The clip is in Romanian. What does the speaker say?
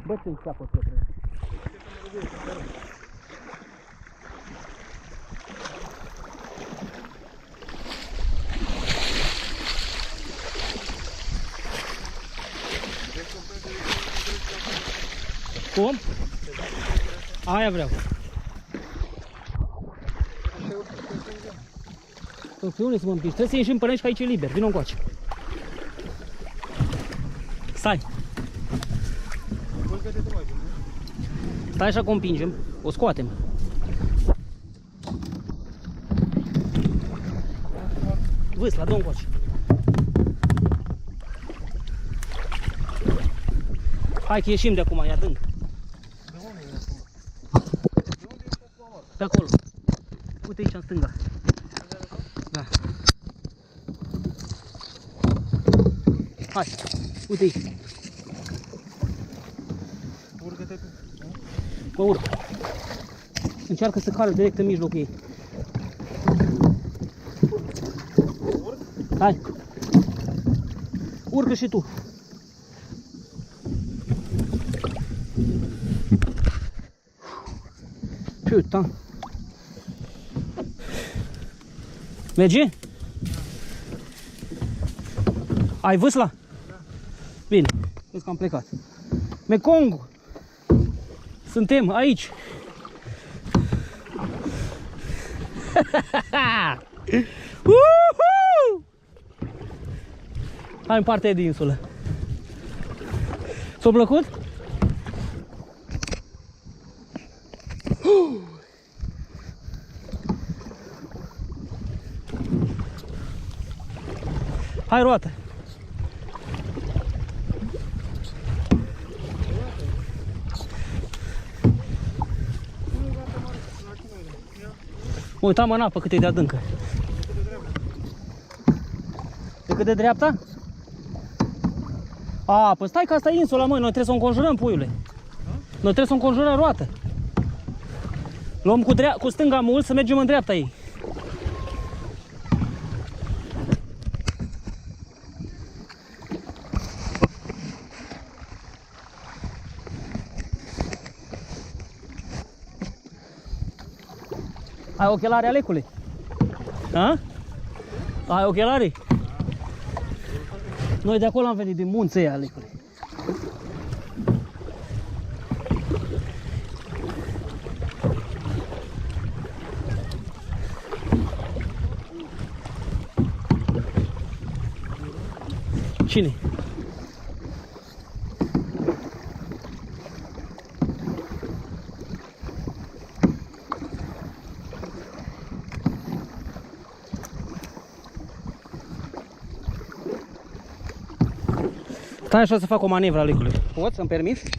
Bătrân țeapă pietre. Cum? Aia vreau. Pe unde să mă împingi? Trebuie să ieșim până aici, că aici e liber. Vino încoace. Stai. Stai așa că o împingem. O scoatem. Vâsla, dă încoace. Hai că ieșim de acum, e adânc. De unde e acum? Pe acolo. Uite aici în stânga. Da. Hai, uite aici. Urcă-te tu. Mă urc. Încearcă să cală direct în mijlocul ei. Urc? Hai. Urcă și tu. Putain. Merge? Ai vâsla? Da. Bine, vezi că am plecat. Mekong! Suntem aici. Hai în partea de insulă. Ți-a plăcut? Hai roată. Mă uitam în apă cât e de adâncă. De cât de dreapta? A, păi stai că asta e insula, măi, noi trebuie să o înconjurăm, puiule. Noi trebuie să o înconjurăm roată. Luăm cu stânga mult să mergem în dreapta ei. Ai ochelari, Alecule? Ha? Ai ochelari? Noi de acolo am venit, din munții ăia, Alecule. Cine? Stai așa să fac o manevră, Alecule. Poți? Îmi permiți?